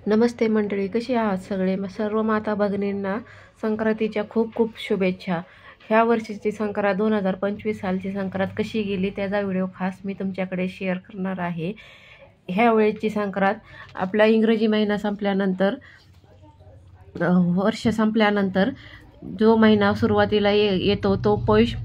नमस्ते मंडळी, कशी आहात सगळे? सर्व माता भगिनींना संक्रांतीच्या खूप खूप शुभेच्छा. ह्या वर्षीची संक्रांत 2025 सालची संक्रांत कशी गेली त्याचा व्हिडिओ खास मी तुमच्याकडे शेअर करणार आहे. ह्या वेळेची संक्रांत आपला इंग्रजी महिना संपल्यानंतर, वर्ष संपल्यानंतर जो महिना सुरुवातीला येतो तो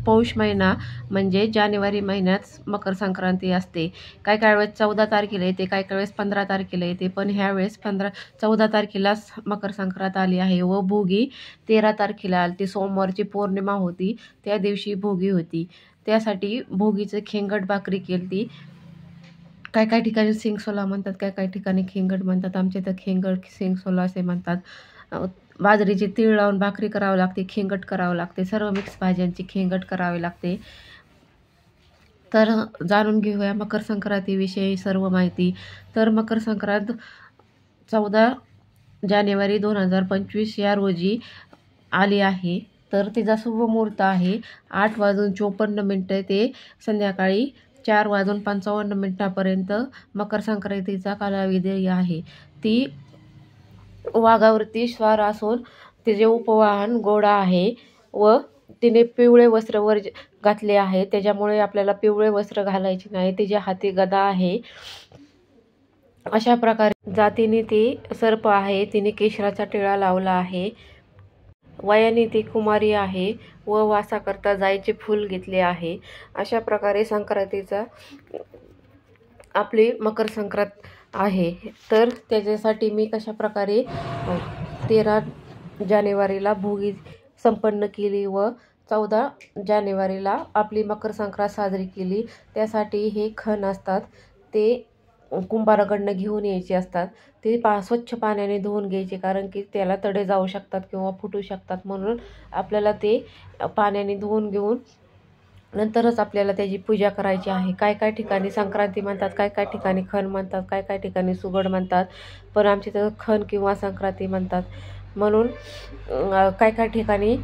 पौष महिना म्हणजे जानेवारी महिन्यात मकर संक्रांती असते. काय काय वेळेस 14 तारखेला येते, काय काय वेळेस 15 तारखेला येते, पण ह्या वेळेस 14 तारखेलाच मकर संक्रांत आली आहे व भोगी 13 तारखेला आली. ती सोमवारची पौर्णिमा होती, त्या दिवशी भोगी होती. त्यासाठी भोगीचं खेंगट भाकरी केली. काय काय ठिकाणी सिंगसोला म्हणतात, काय काय ठिकाणी खेंगट म्हणतात. आमच्या इथं खेंगट सिंगसोला असे म्हणतात. बाजरीची तीळ लावून भाकरी करावी लागते, खेंगट करावं लागते, सर्व मिक्स भाज्यांची खेंगट करावी लागते. तर जाणून घेऊया मकर संक्रांतीविषयी सर्व माहिती. तर मकर संक्रांत 14 जानेवारी 2025 या रोजी आली आहे. तर तिचा शुभ मुहूर्त आहे 8:54 ते संध्याकाळी 4:55 मकर संक्रांतीचा कालावधी आहे. ती वाघावरती स्वार असून तिचे उपवाहन घोडा आहे व तिने पिवळे वस्त्र वर घातले आहे, त्याच्यामुळे आपल्याला पिवळे वस्त्र घालायचे नाही. तिच्या हाती गदा आहे. अशा प्रकारे जातीने ती सर्प आहे. तिने केशराचा टिळा लावला आहे. वयाने ती कुमारी आहे व वासाकरता जायचे फूल घेतले आहे. अशा प्रकारे संक्रांतीचा आपली मकर संक्रांत आहे. तर त्याच्यासाठी मी कशा प्रकारे 13 जानेवारीला भोगी संपन्न केली व 14 जानेवारीला आपली मकर संक्रांत साजरी केली. त्यासाठी हे खण असतात ते कुंभाराकडनं घेऊन यायचे असतात. ते स्वच्छ पाण्याने धुवून घ्यायचे, कारण की त्याला तडे जाऊ शकतात किंवा फुटू शकतात. म्हणून आपल्याला ते पाण्याने धुवून घेऊन नंतरच आपल्याला त्याची पूजा करायची आहे. काय काय ठिकाणी संक्रांती म्हणतात, काय काय ठिकाणी खण म्हणतात, काय काय ठिकाणी सुगड म्हणतात, पण आमच्या इथं खण किंवा संक्रांती म्हणतात. म्हणून काय काय ठिकाणी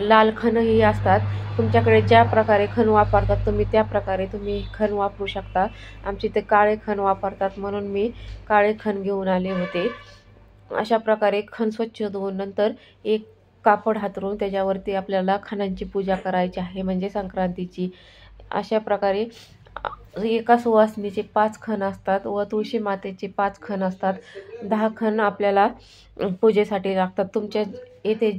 लाल खणही असतात. तुमच्याकडे ज्या प्रकारे खण वापरतात तुम्ही त्या प्रकारे तुम्ही खण वापरू शकता. आमच्या इथे काळे खण वापरतात म्हणून मी काळे खण घेऊन आले होते. अशा प्रकारे खण स्वच्छ धुवून नंतर एक कापड हातरून त्याच्यावरती आपल्याला खणांची पूजा करायची आहे, म्हणजे संक्रांतीची. अशा प्रकारे एका सुवासिनीचे 5 खण असतात व तुळशी मातेचे 5 खण असतात. 10 खण आपल्याला पूजेसाठी लागतात. तुमच्या येथे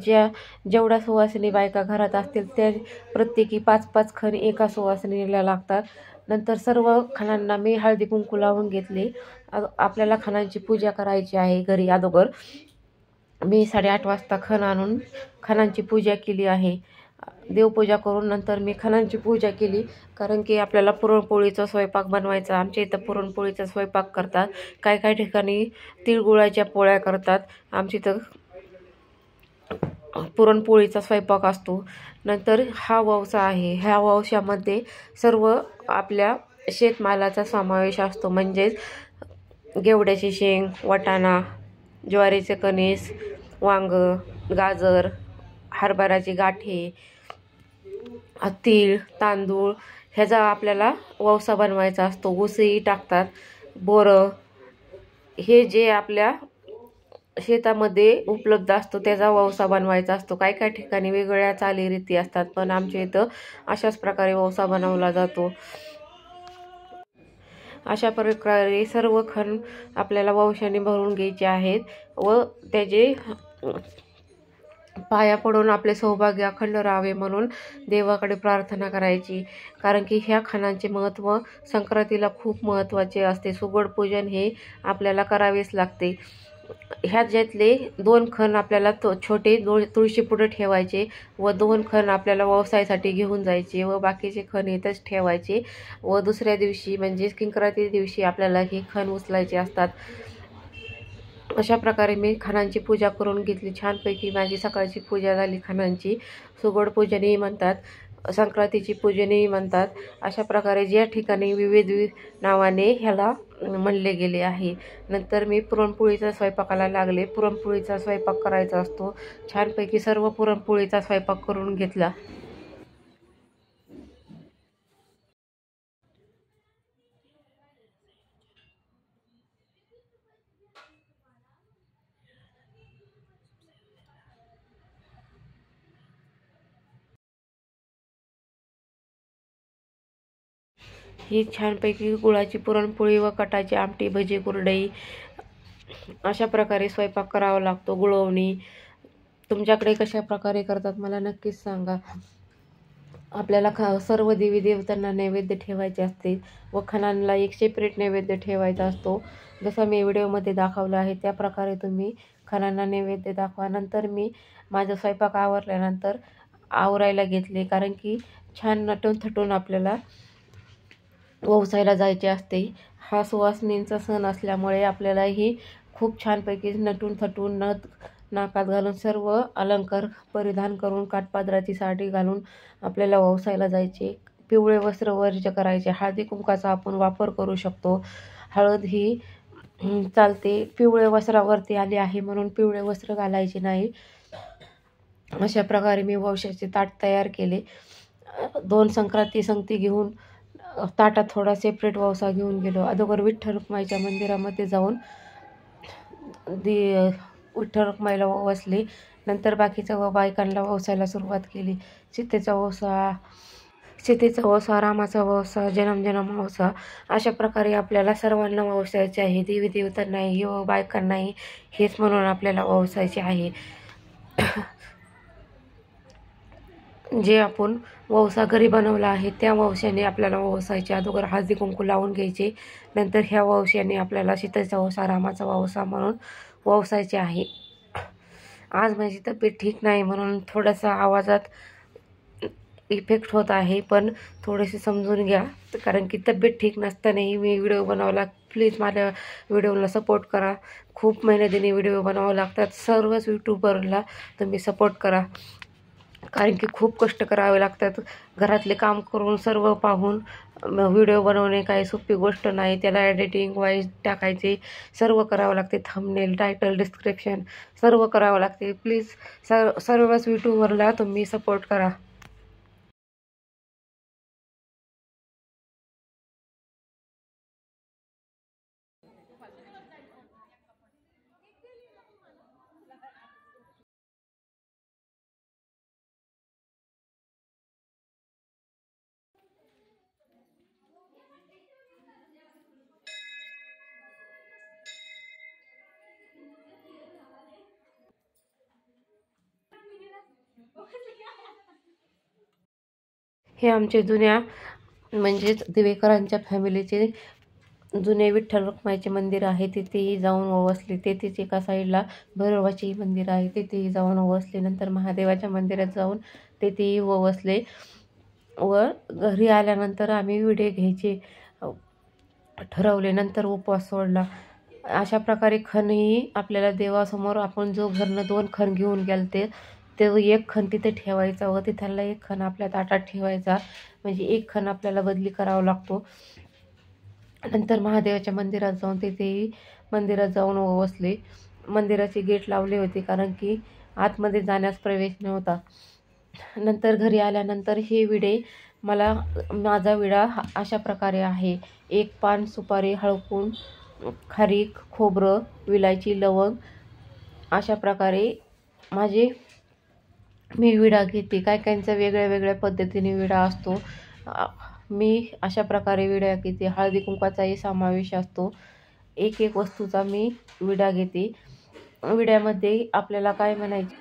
जेवढ्या सुवासिनी बायका घरात असतील त्या प्रत्येकी 5-5 खण एका सुवासिनीला लागतात. नंतर सर्व खणांना मी हळदी कुंकू लावून घेतले. आपल्याला खणांची पूजा करायची आहे घरी. अगोदर मी 8:30 वाजता खण आणून खणांची पूजा केली आहे. देवपूजा करून नंतर मी खणांची पूजा केली, कारण की आपल्याला पुरणपोळीचा स्वयंपाक बनवायचा. आमच्या इथं पुरणपोळीचा स्वयंपाक करतात. काय काय ठिकाणी तिळगुळाच्या पोळ्या करतात. आमच्या इथं पुरणपोळीचा स्वयंपाक असतो. नंतर हा ववसा आहे. ह्या ववशामध्ये सर्व आपल्या शेतमालाचा समावेश असतो, म्हणजेच घेवड्याची शेंग, वाटाणा, ज्वारीचे कणीस, वांग, गाजर, हरभऱ्याची गाठे, तीळ, तांदूळ ह्याचा आपल्याला ववसा बनवायचा असतो. ऊसही टाकतात, बोरं, हे जे आपल्या शेतामध्ये उपलब्ध असतो त्याचा ववसा बनवायचा असतो. काय काय ठिकाणी वेगवेगळ्या चालीरीती असतात, पण आमच्या इथं अशाच प्रकारे ववसा बनवला जातो. अशा प्रकारे सर्व खण आपल्याला ववशाने भरून घ्यायचे आहेत व त्याचे पाया पडून आपले सौभाग्य अखंड राहावे म्हणून देवाकडे प्रार्थना करायची. कारण की ह्या खणांचे महत्त्व संक्रांतीला खूप महत्त्वाचे असते. सुगड पूजन हे आपल्याला करावेच लागते. ह्याच्यातले 2 खण आपल्याला छोटे तुळशी पुढे ठेवायचे व 2 खण आपल्याला व्यवसायासाठी घेऊन जायचे व बाकीचे खण इथंच ठेवायचे व दुसऱ्या दिवशी म्हणजे संक्रांती दिवशी आपल्याला हे खण उचलायचे असतात. अशा प्रकारे मी खणांची पूजा करून घेतली. छानपैकी माझी सकाळची पूजा झाली खणांची. सुगड पूजनही म्हणतात, संक्रांतीची पूजनही म्हणतात. अशा प्रकारे ज्या ठिकाणी विविध नावाने ह्याला म्हणले गेले आहे. नंतर मी पुरणपोळीचा स्वयंपाकाला लागले. पुरणपोळीचा स्वयंपाक करायचा असतो. छानपैकी सर्व पुरणपोळीचा स्वयंपाक करून घेतला. ही छानपैकी गुळाची पुरणपोळी व कटाची आमटी, भजी, कुरडई अशा प्रकारे स्वयंपाक करावा लागतो. गुळवणी तुमच्याकडे कशा प्रकारे करतात मला नक्कीच सांगा. आपल्याला सर्व देवी देवतांना नैवेद्य ठेवायचे असते व खणांना एक सेपरेट नैवेद्य ठेवायचा असतो. जसं मी व्हिडिओमध्ये दाखवलं आहे त्या प्रकारे तुम्ही खणांना नैवेद्य दाखवा. नंतर मी माझा स्वयंपाक आवरल्यानंतर आवरायला घेतले, कारण की छान नटून थटून आपल्याला ववसायला जायचे असते. हा सुवासिनींचा सण असल्यामुळे आपल्यालाही खूप छानपैकी नटून थटून नाकात घालून सर्व अलंकार परिधान करून काठपादराची साडी घालून आपल्याला ववसायला जायचे. पिवळे वस्त्र वर्ज करायचे. हळदी कुंकाचा आपण वापर करू शकतो. हळद ही चालते. पिवळे वस्त्रावरती आली आहे म्हणून पिवळे वस्त्र घालायचे नाही. अशा प्रकारे मी ववशाचे ताट तयार केले. 2 संक्रांती घेऊन ताटात थोडा सेपरेट ववसा घेऊन गेलो. अगोदर विठ्ठल रखुमाईच्या मंदिरामध्ये जाऊन विठ्ठल रखुमाईला ववसले. नंतर बाकीच्या बायकांना ववसायला सुरुवात केली. सीतेचा ववसा, रामाचा ववसा, जन्म ववसा अशा प्रकारे आपल्याला सर्वांना ववसायचे आहे. देवी देवतांनाही व बायकांनाही हेच म्हणून आपल्याला ववसायचे आहे. जे आपण ववसा घरी बनवला आहे त्या ववशाने आपल्याला ववसायचे. अगोदर हळदी कुंकू लावून घ्यायचे. नंतर ह्या ववशाने आपल्याला सीतेचा ववसा, रामाचा ववसा म्हणून ववसायचे आहे. आज माझी तब्येत ठीक नाही म्हणून थोडासा आवाजात इफेक्ट होत आहे, पण थोडेसे समजून घ्या, कारण की तब्येत ठीक नसतानाही मी व्हिडिओ बनवला. प्लीज माझ्या व्हिडिओला सपोर्ट करा. खूप मेहनतीने व्हिडिओ बनावं लागतात. सर्वच यूट्यूबरला तुम्ही सपोर्ट करा, कारण की खूप कष्ट करावे लागतात. घरातले काम करून सर्व पाहून व्हिडिओ बनवणे काही सोपी गोष्ट नाही. त्याला एडिटिंग, वॉइस टाकायचे, सर्व करावं लागते. थंबनेल, टायटल, डिस्क्रिप्शन सर्व करावं लागते. प्लीज सर्वच यूट्यूबरला तुम्ही सपोर्ट करा. हे आमचे जुन्या म्हणजेच दिवेकरांच्या फॅमिलीचे जुने विठ्ठल रखुमाईचे मंदिर आहे. तिथेही जाऊन ववसले. तेथेच एका साईडला भैरवाचे मंदिर आहे, तिथेही जाऊन ववसले. नंतर महादेवाच्या मंदिरात जाऊन तेथेही ववसले व घरी आल्यानंतर आम्ही विडे घ्यायचे ठरवले. नंतर उपवास सोडला. अशा प्रकारे खणही आपल्याला देवासमोर आपण जो घरनं 2 खण घेऊन गेलते ते 1 खण तिथे ठेवायचा व तिथला 1 खण आपल्या ताटात ठेवायचा. म्हणजे 1 खण आपल्याला बदली करावा लागतो. नंतर महादेवाच्या मंदिरात जाऊन तेथेही मंदिरात जाऊन ववसले. मंदिराचे गेट लावले होते, कारण की आतमध्ये जाण्यास प्रवेश नव्हता. नंतर घरी आल्यानंतर हे विडे माझा विडा अशा प्रकारे आहे. 1 पान, सुपारी, हळकुंड, खारीक, खोबरं, विलायची, लवंग अशा प्रकारे मी विडा घेते. काहींचा वेगळ्या पद्धतीने विडा असतो. मी अशा प्रकारे विडा घेते. हळदी कुंकाचाही समावेश असतो. एक वस्तूचा मी विडा घेते. विड्यामध्ये आपल्याला काय म्हणायचे,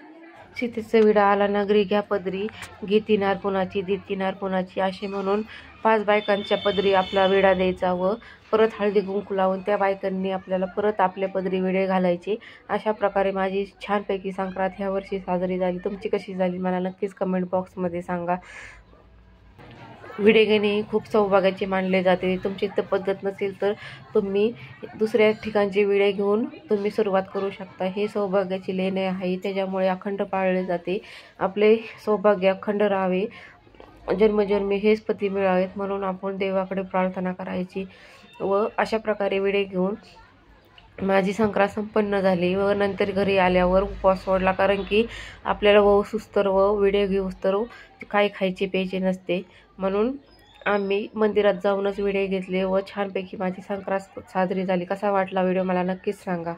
सीतेचा विडा आला नगरी घ्या पदरी, घेती नार कुणाची देती नार कुणाची असे म्हणून 5 बायकांच्या पदरी आपला विडा द्यायचा व परत हळदी कुंकू लावून त्या बायकांनी आपल्याला परत आपल्या पदरी विडे घालायचे. अशा प्रकारे माझी छानपैकी संक्रांत ह्या वर्षी साजरी झाली. तुमची कशी झाली मला नक्कीच कमेंट बॉक्समध्ये सांगा. विडे घेणे खूप सौभाग्याचे मानले जाते. तुमची इथं पद्धत नसेल तर तुम्ही दुसऱ्या ठिकाणचे विडे घेऊन तुम्ही सुरुवात करू शकता. हे सौभाग्याची लेणे आहे, त्याच्यामुळे अखंड पाळले जाते. आपले सौभाग्य अखंड राहावे, जन्मजन्मी हेच पती मिळावेत म्हणून आपण देवाकडे प्रार्थना करायची. व अशा प्रकारे विडे घेऊन माझी संक्रांत संपन्न झाली व नंतर घरी आल्यावर उपवास सोडला, कारण की आपल्याला ववसूस्तर व विडे घेऊस्तर काही खायचे प्यायचे नसते. म्हणून आम्ही मंदिरात जाऊनच विडे घेतले व छानपैकी माझी संक्रांत साजरी झाली. कसा वाटला व्हिडिओ मला नक्कीच सांगा.